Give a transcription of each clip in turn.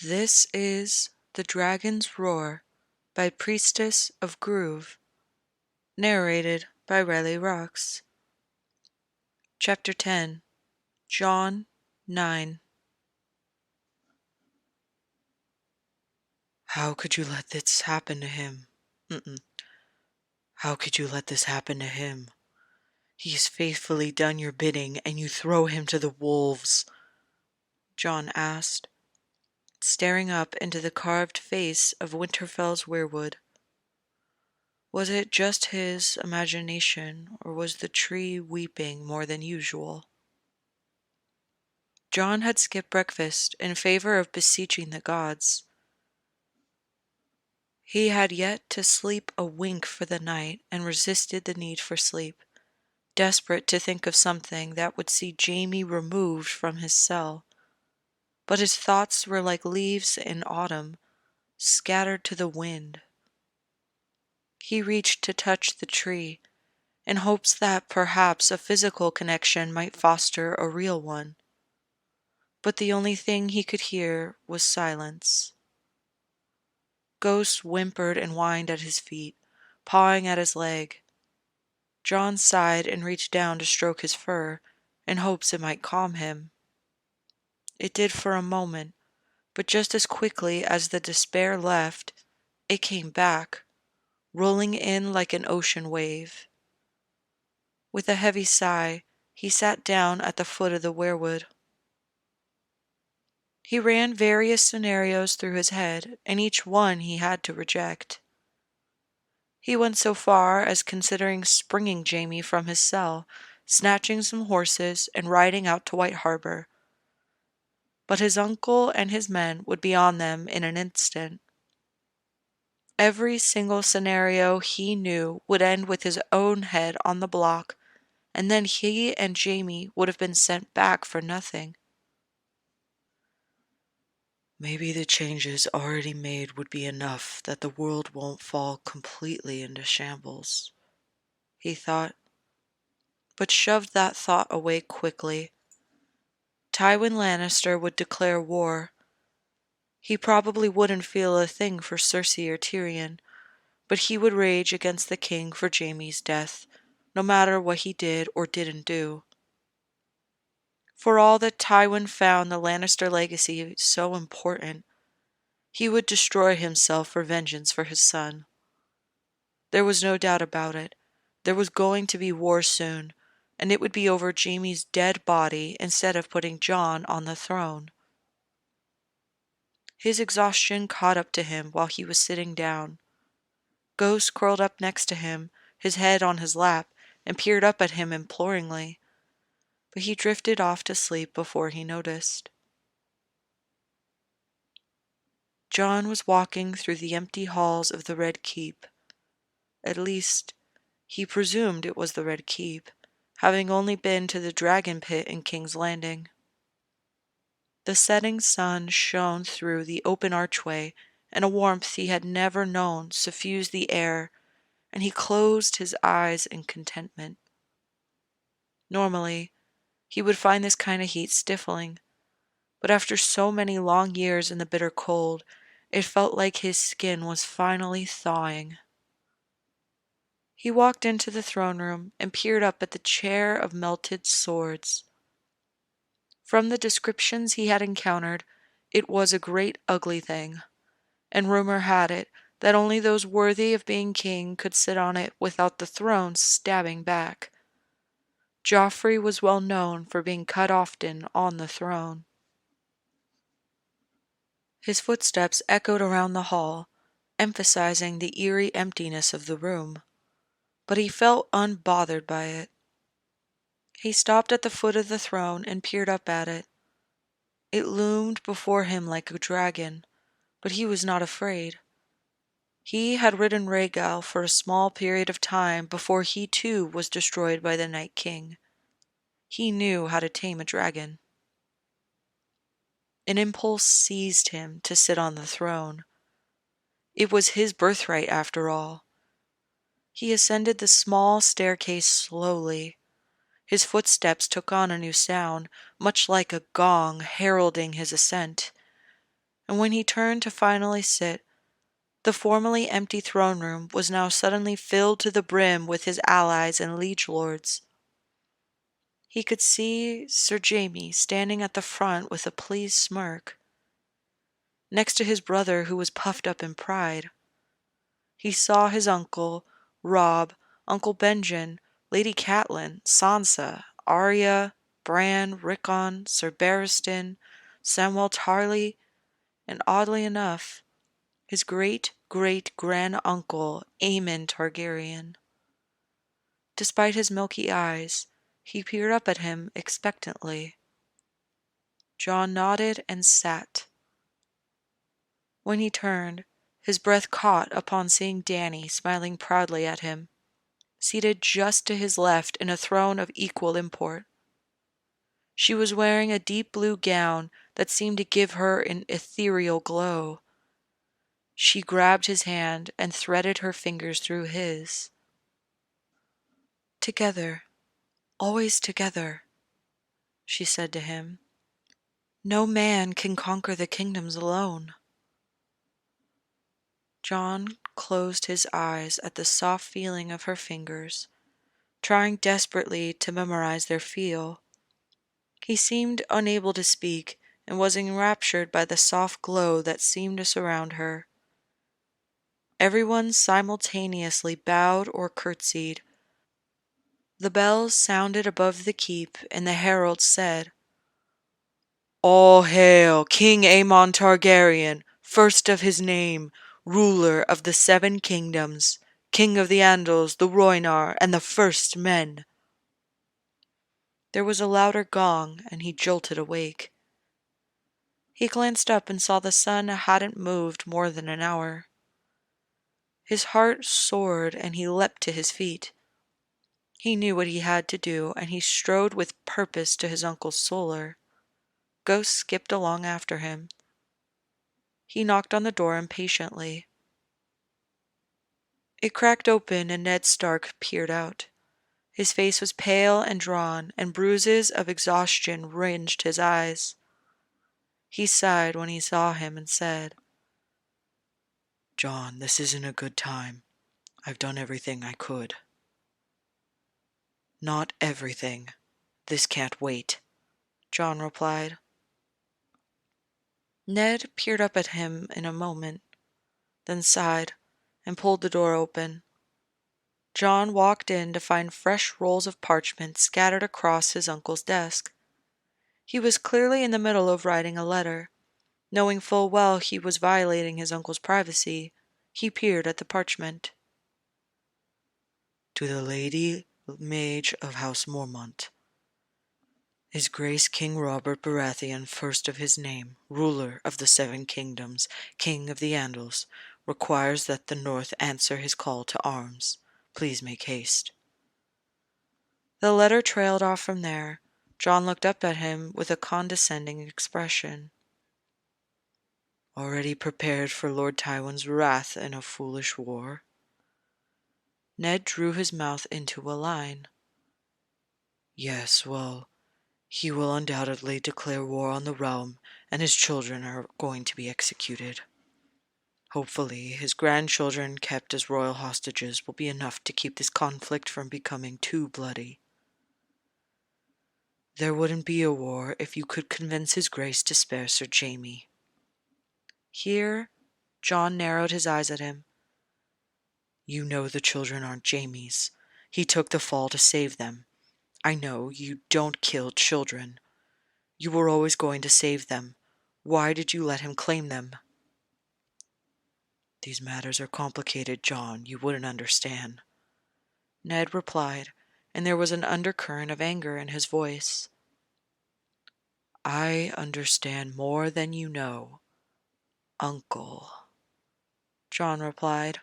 This is The Dragon's Roar by Priestess of Groove, narrated by RileyRoxx. Chapter 10, John 9. How could you let this happen to him? How could you let this happen to him? He's faithfully done your bidding, and you throw him to the wolves, John asked, staring up into the carved face of Winterfell's weirwood. Was it just his imagination, or was the tree weeping more than usual? John had skipped breakfast in favor of beseeching the gods. He had yet to sleep a wink for the night and resisted the need for sleep, desperate to think of something that would see Jaime removed from his cell. But his thoughts were like leaves in autumn, scattered to the wind. He reached to touch the tree, in hopes that perhaps a physical connection might foster a real one. But the only thing he could hear was silence. Ghosts whimpered and whined at his feet, pawing at his leg. John sighed and reached down to stroke his fur, in hopes it might calm him. It did for a moment, but just as quickly as the despair left, it came back, rolling in like an ocean wave. With a heavy sigh, he sat down at the foot of the weirwood. He ran various scenarios through his head, and each one he had to reject. He went so far as considering springing Jaime from his cell, snatching some horses, and riding out to White Harbor. But his uncle and his men would be on them in an instant. Every single scenario he knew would end with his own head on the block, and then he and Jaime would have been sent back for nothing. Maybe the changes already made would be enough that the world won't fall completely into shambles, he thought, but shoved that thought away quickly. Tywin Lannister would declare war. He probably wouldn't feel a thing for Cersei or Tyrion, but he would rage against the king for Jaime's death, no matter what he did or didn't do. For all that Tywin found the Lannister legacy so important, he would destroy himself for vengeance for his son. There was no doubt about it. There was going to be war soon, and it would be over Jaime's dead body instead of putting Jon on the throne. His exhaustion caught up to him while he was sitting down. Ghost curled up next to him, his head on his lap, and peered up at him imploringly. But he drifted off to sleep before he noticed. Jon was walking through the empty halls of the Red Keep. At least, he presumed it was the Red Keep, having only been to the Dragon Pit in King's Landing. The setting sun shone through the open archway, and a warmth he had never known suffused the air, and he closed his eyes in contentment. Normally, he would find this kind of heat stifling, but after so many long years in the bitter cold, it felt like his skin was finally thawing. He walked into the throne room and peered up at the chair of melted swords. From the descriptions he had encountered, it was a great ugly thing, and rumor had it that only those worthy of being king could sit on it without the throne stabbing back. Joffrey was well known for being cut often on the throne. His footsteps echoed around the hall, emphasizing the eerie emptiness of the room, but he felt unbothered by it. He stopped at the foot of the throne and peered up at it. It loomed before him like a dragon, but he was not afraid. He had ridden Rhaegal for a small period of time before he too was destroyed by the Night King. He knew how to tame a dragon. An impulse seized him to sit on the throne. It was his birthright after all. He ascended the small staircase slowly. His footsteps took on a new sound, much like a gong heralding his ascent. And when he turned to finally sit, the formerly empty throne room was now suddenly filled to the brim with his allies and liege lords. He could see Sir Jaime standing at the front with a pleased smirk, next to his brother who was puffed up in pride. He saw his uncle, Robb, Uncle Benjen, Lady Catelyn, Sansa, Arya, Bran, Rickon, Sir Barristan, Samwell Tarly, and oddly enough, his great-great-grand-uncle, Aemon Targaryen. Despite his milky eyes, he peered up at him expectantly. Jon nodded and sat. When he turned, his breath caught upon seeing Dany smiling proudly at him, seated just to his left in a throne of equal import. She was wearing a deep blue gown that seemed to give her an ethereal glow. She grabbed his hand and threaded her fingers through his. "Together, always together," she said to him. "No man can conquer the kingdoms alone." Jon closed his eyes at the soft feeling of her fingers, trying desperately to memorize their feel. He seemed unable to speak and was enraptured by the soft glow that seemed to surround her. Everyone simultaneously bowed or curtsied. The bells sounded above the keep, and the herald said, "All hail King Aemon Targaryen, first of his name, ruler of the 7 kingdoms, king of the Andals, the Rhoynar, and the first men." There was a louder gong, and he jolted awake. He glanced up and saw the sun hadn't moved more than an hour. His heart soared, and he leapt to his feet. He knew what he had to do, and he strode with purpose to his uncle's solar. Ghost skipped along after him. He knocked on the door impatiently. It cracked open, and Ned Stark peered out. His face was pale and drawn, and bruises of exhaustion ringed his eyes. He sighed when he saw him and said, "Jon, this isn't a good time. I've done everything I could." "Not everything. This can't wait," Jon replied. Ned peered up at him in a moment, then sighed and pulled the door open. Jon walked in to find fresh rolls of parchment scattered across his uncle's desk. He was clearly in the middle of writing a letter. Knowing full well he was violating his uncle's privacy, he peered at the parchment. "To the Lady Mage of House Mormont. His Grace King Robert Baratheon, first of his name, ruler of the 7 kingdoms, king of the Andals, requires that the North answer his call to arms. Please make haste." The letter trailed off from there. Jon looked up at him with a condescending expression. "Already prepared for Lord Tywin's wrath in a foolish war?" Ned drew his mouth into a line. "Yes, well, he will undoubtedly declare war on the realm, and his children are going to be executed. Hopefully, his grandchildren kept as royal hostages will be enough to keep this conflict from becoming too bloody. There wouldn't be a war if you could convince his grace to spare Sir Jaime." Here, Jon narrowed his eyes at him. "You know the children aren't Jaime's. He took the fall to save them. I know you don't kill children. You were always going to save them. Why did you let him claim them?" "These matters are complicated, Jon. You wouldn't understand," Ned replied, and there was an undercurrent of anger in his voice. "I understand more than you know, Uncle," Jon replied.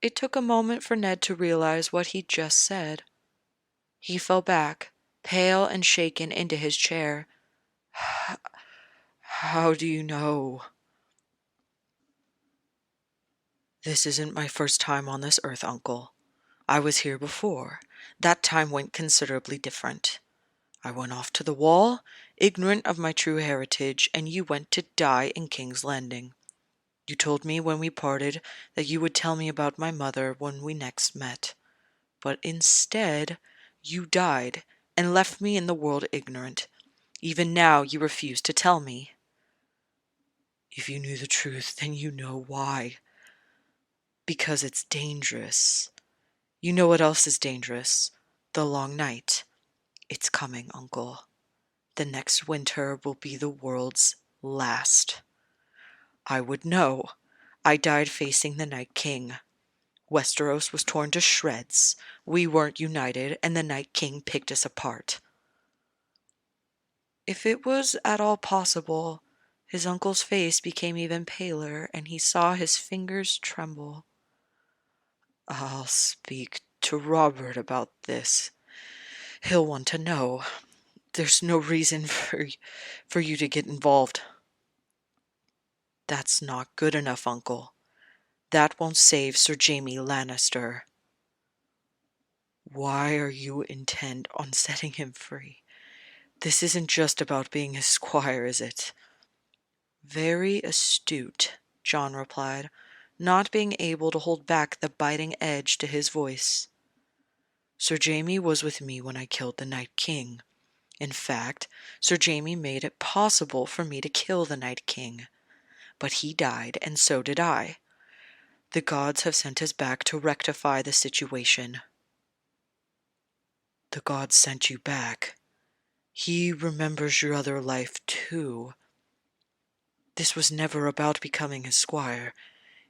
It took a moment for Ned to realize what he'd just said. He fell back, pale and shaken, into his chair. "How do you know?" "This isn't my first time on this earth, Uncle. I was here before. That time went considerably different. I went off to the wall, ignorant of my true heritage, and you went to die in King's Landing. You told me when we parted that you would tell me about my mother when we next met. But instead, you died and left me in the world ignorant. Even now you refuse to tell me. If you knew the truth, then you know why. Because it's dangerous. You know what else is dangerous? The long night. It's coming, Uncle. The next winter will be the world's last. I would know. I died facing the Night King. Westeros was torn to shreds. We weren't united, and the Night King picked us apart. If it was at all possible, his uncle's face became even paler, and he saw his fingers tremble. I'll speak to Robert about this. He'll want to know. There's no reason for you to get involved. That's not good enough, Uncle. That won't save Sir Jaime Lannister. Why are you intent on setting him free? This isn't just about being his squire, is it? Very astute, Jon replied, not being able to hold back the biting edge to his voice. Sir Jaime was with me when I killed the Night King. In fact, Sir Jaime made it possible for me to kill the Night King. But he died, and so did I. The gods have sent us back to rectify the situation. The gods sent you back. He remembers your other life, too. This was never about becoming his squire.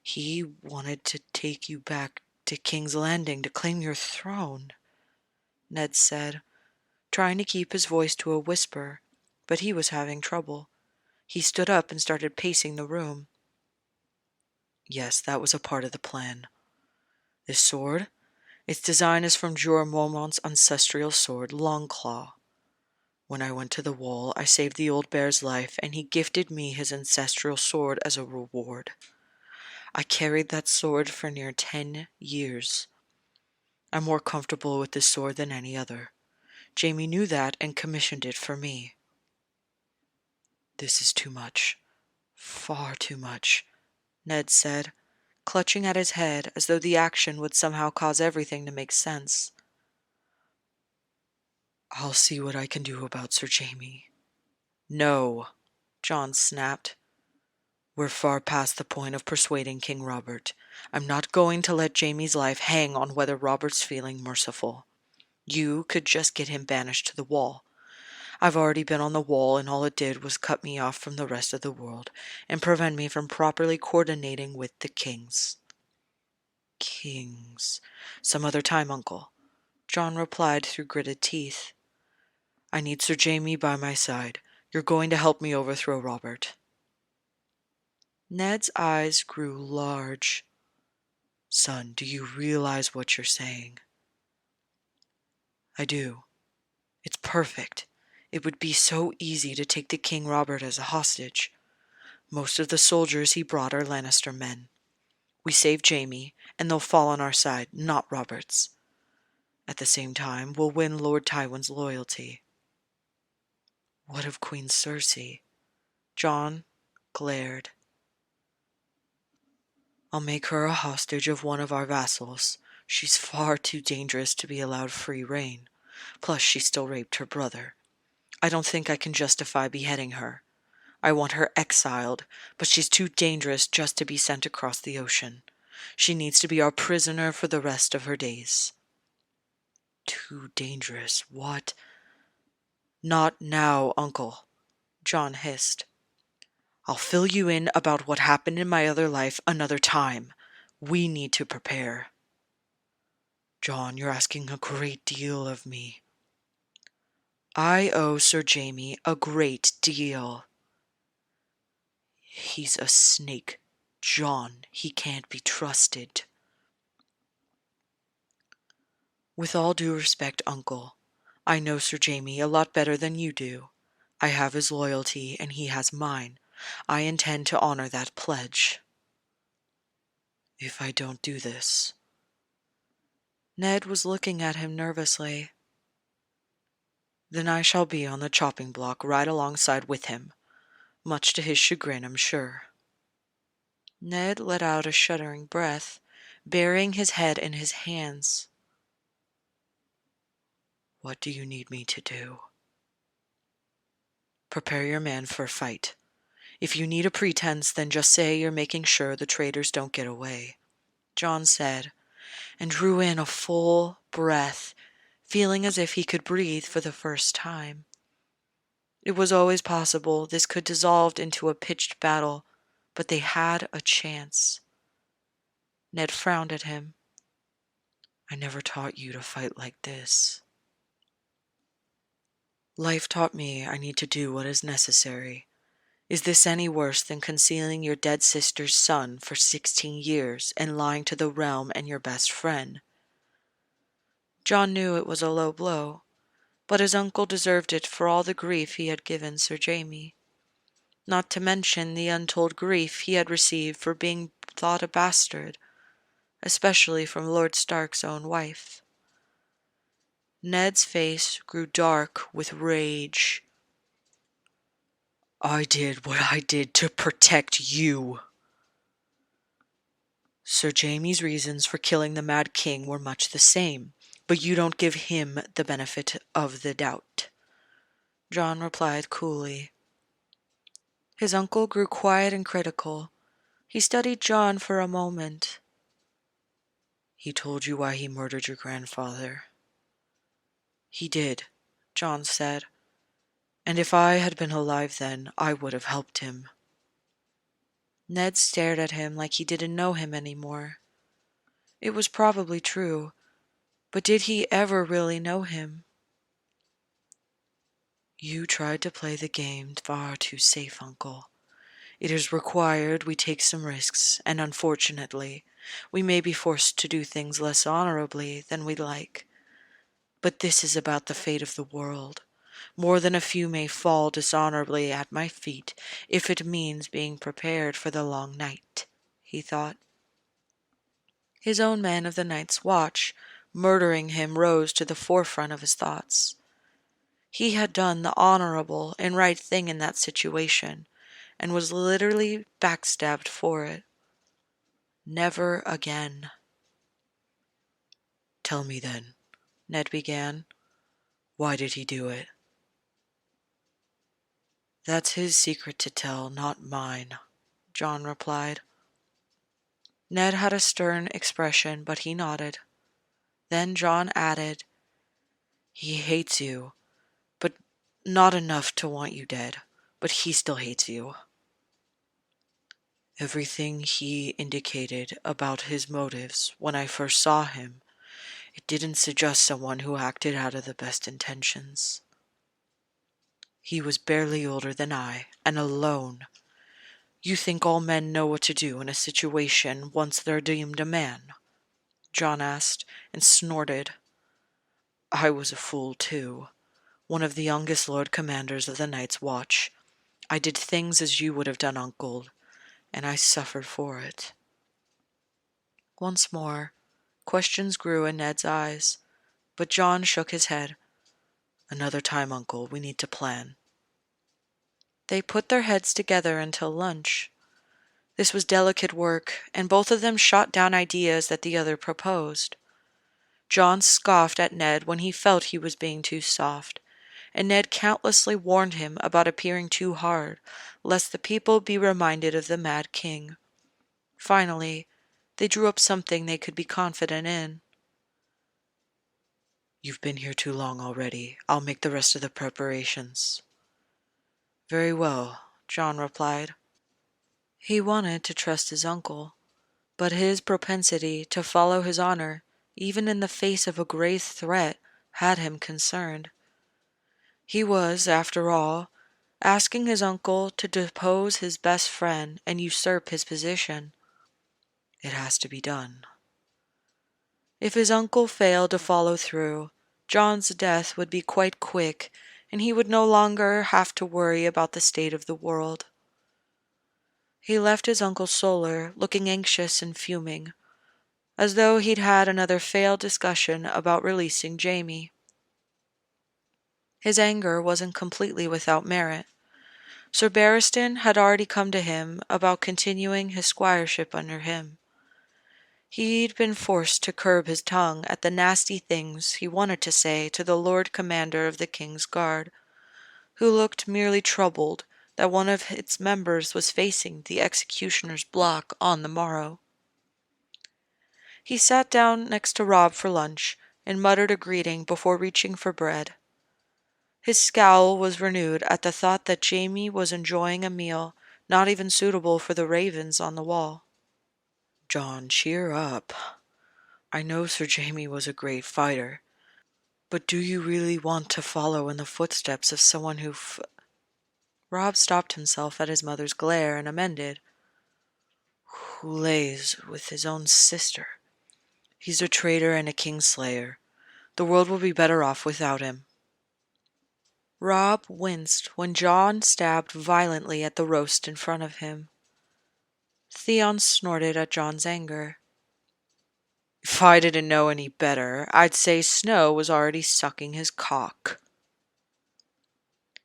He wanted to take you back to King's Landing to claim your throne, Ned said, trying to keep his voice to a whisper, but he was having trouble. He stood up and started pacing the room. Yes, that was a part of the plan. This sword? Its design is from Jorah Mormont's ancestral sword, Longclaw. When I went to the wall, I saved the old bear's life, and he gifted me his ancestral sword as a reward. I carried that sword for near 10 years. I'm more comfortable with this sword than any other. Jaime knew that and commissioned it for me. This is too much. Far too much, Ned said, clutching at his head as though the action would somehow cause everything to make sense. I'll see what I can do about Sir Jaime. No, Jon snapped. We're far past the point of persuading King Robert. I'm not going to let Jaime's life hang on whether Robert's feeling merciful. You could just get him banished to the wall. I've already been on the wall, and all it did was cut me off from the rest of the world and prevent me from properly coordinating with the kings. Kings. Some other time, Uncle, Jon replied through gritted teeth. I need Sir Jaime by my side. You're going to help me overthrow Robert. Ned's eyes grew large. Son, do you realize what you're saying? I do. It's perfect. It would be so easy to take the King Robert as a hostage. Most of the soldiers he brought are Lannister men. We save Jaime, and they'll fall on our side, not Robert's. At the same time, we'll win Lord Tywin's loyalty. What of Queen Cersei? Jon glared. I'll make her a hostage of one of our vassals. She's far too dangerous to be allowed free rein. Plus, she still raped her brother. I don't think I can justify beheading her. I want her exiled, but she's too dangerous just to be sent across the ocean. She needs to be our prisoner for the rest of her days. Too dangerous, what? Not now, Uncle, Jon hissed. I'll fill you in about what happened in my other life another time. We need to prepare. Jon, you're asking a great deal of me. I owe Sir Jaime a great deal. He's a snake, Jon. He can't be trusted. With all due respect, Uncle, I know Sir Jaime a lot better than you do. I have his loyalty, and he has mine. I intend to honor that pledge. If I don't do this... Ned was looking at him nervously. Then I shall be on the chopping block right alongside with him, much to his chagrin, I'm sure." Ned let out a shuddering breath, burying his head in his hands. "What do you need me to do?" "Prepare your man for a fight. If you need a pretense, then just say you're making sure the traitors don't get away," John said, and drew in a full breath, feeling as if he could breathe for the first time. It was always possible this could dissolve into a pitched battle, but they had a chance. Ned frowned at him. "I never taught you to fight like this." "Life taught me I need to do what is necessary. Is this any worse than concealing your dead sister's son for 16 years and lying to the realm and your best friend?" John knew it was a low blow, but his uncle deserved it for all the grief he had given Sir Jaime, not to mention the untold grief he had received for being thought a bastard, especially from Lord Stark's own wife. Ned's face grew dark with rage. "I did what I did to protect you." Sir Jaime's reasons for killing the Mad King were much the same, but you don't give him the benefit of the doubt," John replied coolly. His uncle grew quiet and critical. He studied John for a moment. "He told you why he murdered your grandfather?" "He did," John said. "And if I had been alive then, I would have helped him." Ned stared at him like he didn't know him anymore. It was probably true, but did he ever really know him? "You tried to play the game far too safe, Uncle. It is required we take some risks, and unfortunately, we may be forced to do things less honorably than we'd like. But this is about the fate of the world. More than a few may fall dishonorably at my feet if it means being prepared for the long night," he thought. His own men of the Night's Watch, murdering him, rose to the forefront of his thoughts. He had done the honorable and right thing in that situation, and was literally backstabbed for it. Never again. "Tell me then," Ned began. "Why did he do it?" "That's his secret to tell, not mine," John replied. Ned had a stern expression, but he nodded. Then John added, "He hates you, but not enough to want you dead. But he still hates you." "Everything he indicated about his motives when I first saw him, it didn't suggest someone who acted out of the best intentions. He was barely older than I, and alone. You think all men know what to do in a situation once they're deemed a man?" John asked, and snorted. "I was a fool, too. One of the youngest Lord Commanders of the Night's Watch. I did things as you would have done, Uncle, and I suffered for it." Once more, questions grew in Ned's eyes, but John shook his head. "Another time, Uncle, we need to plan." They put their heads together until lunch. This was delicate work, and both of them shot down ideas that the other proposed. John scoffed at Ned when he felt he was being too soft, and Ned countlessly warned him about appearing too hard, lest the people be reminded of the Mad King. Finally, they drew up something they could be confident in. "You've been here too long already. I'll make the rest of the preparations." "Very well," John replied. He wanted to trust his uncle, but his propensity to follow his honor, even in the face of a grave threat, had him concerned. He was, after all, asking his uncle to depose his best friend and usurp his position. It has to be done. If his uncle failed to follow through, John's death would be quite quick, and he would no longer have to worry about the state of the world. He left his Uncle Solar looking anxious and fuming, as though he'd had another failed discussion about releasing Jaime. His anger wasn't completely without merit. Sir Barristan had already come to him about continuing his squireship under him. He'd been forced to curb his tongue at the nasty things he wanted to say to the Lord Commander of the King's Guard, who looked merely troubled that one of its members was facing the executioner's block on the morrow. He sat down next to Robb for lunch and muttered a greeting before reaching for bread. His scowl was renewed at the thought that Jaime was enjoying a meal not even suitable for the ravens on the wall. "Jon, cheer up. I know Sir Jaime was a great fighter, but do you really want to follow in the footsteps of someone who Robb stopped himself at his mother's glare and amended. "Who lays with his own sister. He's a traitor and a kingslayer. The world will be better off without him." Robb winced when Jon stabbed violently at the roast in front of him. Theon snorted at Jon's anger. "If I didn't know any better, I'd say Snow was already sucking his cock."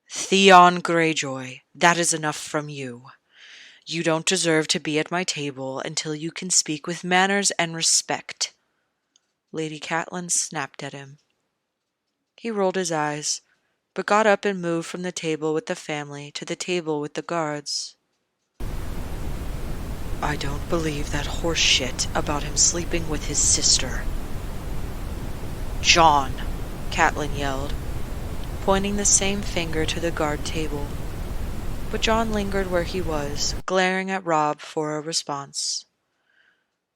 "Theon Greyjoy, that is enough from you. You don't deserve to be at my table until you can speak with manners and respect." Lady Catelyn snapped at him. He rolled his eyes, but got up and moved from the table with the family to the table with the guards. "I don't believe that horse shit about him sleeping with his sister." "Jon!" Catelyn yelled, pointing the same finger to the guard table. But Jon lingered where he was, glaring at Robb for a response.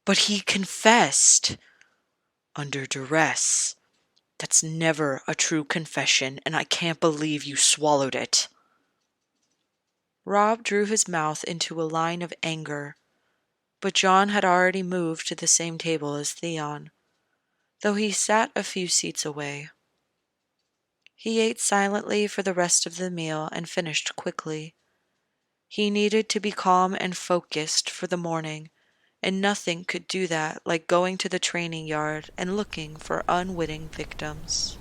"But he confessed!" "Under duress. That's never a true confession, and I can't believe you swallowed it." Robb drew his mouth into a line of anger, but Jon had already moved to the same table as Theon, though he sat a few seats away. He ate silently for the rest of the meal and finished quickly. He needed to be calm and focused for the morning, and nothing could do that like going to the training yard and looking for unwitting victims.